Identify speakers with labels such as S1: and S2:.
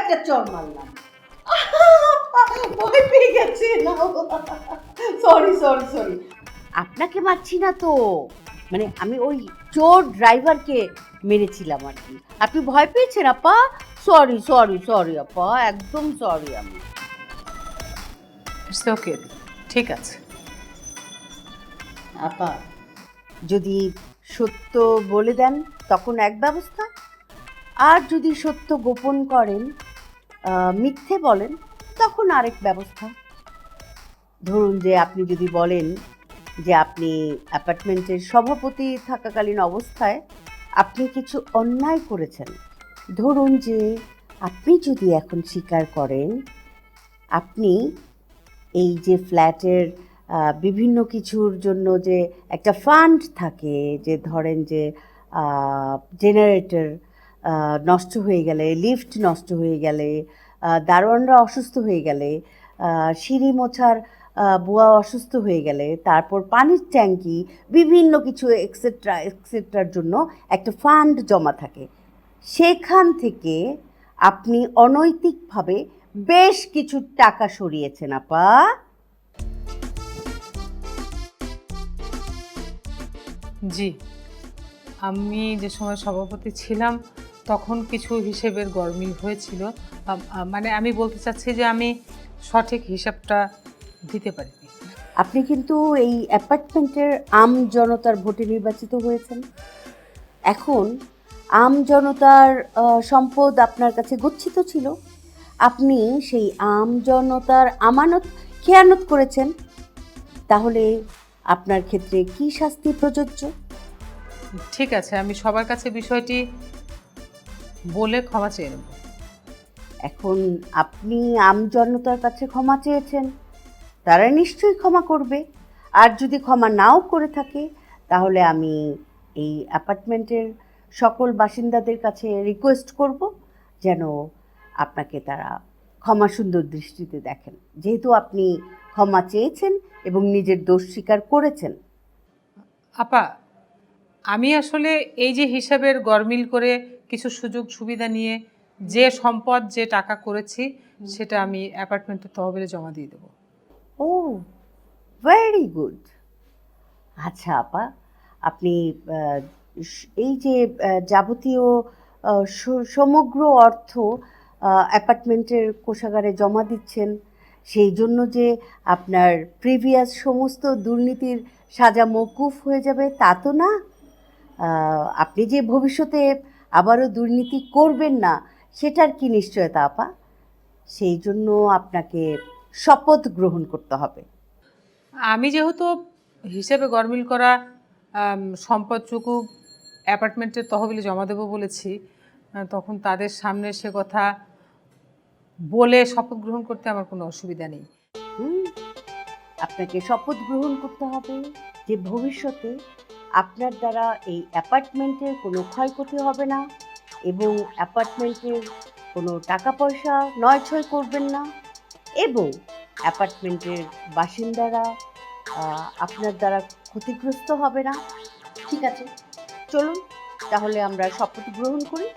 S1: একটা চড় মারলাম। ভয় পেয়ে গেছে না, সরি সরি সরি। আপনাকে মারছি না তো, মানে আমি ওই চোর ড্রাইভারকে মেরেছিলাম আর কি। আপনি ভয় পেয়েছেন আপা? সরি সরি সরি আপা, একদম সরি আমি।
S2: ইটস ওকে, ঠিক আছে।
S1: আপা যদি সত্য বলে দেন তখন এক ব্যবস্থা, আর যদি সত্য গোপন করেন, মিথ্যে বলেন, তখন আরেক ব্যবস্থা। ধরুন যে আপনি যদি বলেন যে আপনি অ্যাপার্টমেন্টের সভাপতি থাকাকালীন অবস্থায় আপনি কিছু অন্যায় করেছেন। ধরুন যে আপনি যদি এখন স্বীকার করেন আপনি এই যে ফ্ল্যাটের বিভিন্ন কিছুর জন্য যে একটা ফান্ড থাকে, যে ধরেন যে জেনারেটর নষ্ট হয়ে গেলে, লিফট নষ্ট হয়ে গেলে, দারোয়ানরা অসুস্থ হয়ে গেলে, সিঁড়ি মোছার বুয়া অসুস্থ হয়ে গেলে, তারপর পানির ট্যাঙ্কি, বিভিন্ন কিছু এক্সেট্রা এক্সেট্রার জন্য একটা ফান্ড জমা থাকে। সেখান থেকে আপনি অনৈতিকভাবে বেশ কিছু টাকা সরিয়েছেন আপা।
S2: জি, আমি যে সময় সভাপতি ছিলাম তখন কিছু হিসেবের গরমিল হয়েছিল। মানে আমি বলতে চাচ্ছি যে আমি সঠিক হিসাবটা দিতে পারিনি।
S1: আপনি কিন্তু এই অ্যাপার্টমেন্টের আম জনতার ভোটে নির্বাচিত হয়েছেন। এখন আম জনতার সম্পদ আপনার কাছে গচ্ছিত ছিল, আপনি সেই আম জনতার আমানত খেয়ানত করেছেন। তাহলে আপনার ক্ষেত্রে কি শাস্তি প্রযোজ্য?
S2: ঠিক আছে, আমি সবার কাছে বিষয়টি বলে ক্ষমা চেয়ে নেব।
S1: এখন আপনি আম জনতার কাছে ক্ষমা চেয়েছেন, তারা নিশ্চয়ই ক্ষমা করবে। আর যদি ক্ষমা নাও করে থাকে তাহলে আমি এই অ্যাপার্টমেন্টের সকল বাসিন্দাদের কাছে রিকোয়েস্ট করব যেন আপনাকে তারা ক্ষমা সুন্দর দৃষ্টিতে দেখেন, যেহেতু আপনি ক্ষমা চেয়েছেন এবং নিজের দোষ স্বীকার করেছেন।
S2: আপা, আমি আসলে এই যে হিসাবের গরমিল করে কিছু সুযোগ সুবিধা নিয়ে যে সম্পদ যে টাকা করেছি সেটা আমি অ্যাপার্টমেন্টের তহবিলে জমা দিয়ে দেবো।
S1: ও, ভেরি গুড। আচ্ছা আপা, আপনি এই যে যাবতীয় সমগ্র অর্থ অ্যাপার্টমেন্টের কোষাগারে জমা দিচ্ছেন, সেই জন্য যে আপনার প্রিভিয়াস সমস্ত দুর্নীতির সাজা মওকুফ হয়ে যাবে তা তো না। আপনি যে ভবিষ্যতে আবারও দুর্নীতি করবেন না সেটার কি নিশ্চয়তা আপা? সেই জন্য আপনাকে শপথ গ্রহণ করতে হবে।
S2: আমি যেহেতু হিসেবে গরমিল করা সম্পদটুকু অ্যাপার্টমেন্টের তহবিলে জমা দেবো বলেছি, তখন তাদের সামনে সে কথা বলে শপথ গ্রহণ করতে আমার কোনো অসুবিধা নেই।
S1: হুম, আপনাকে শপথ গ্রহণ করতে হবে যে ভবিষ্যতে আপনার দ্বারা এই অ্যাপার্টমেন্টের কোনো ক্ষয়ক্ষতি হবে না এবং অ্যাপার্টমেন্টের কোনো টাকা পয়সা নয়ছয় করবেন না, এবং অ্যাপার্টমেন্টের বাসিন্দারা আপনার দ্বারা ক্ষতিগ্রস্ত হবে না। ঠিক আছে, চলুন তাহলে আমরা শপথ গ্রহণ করি।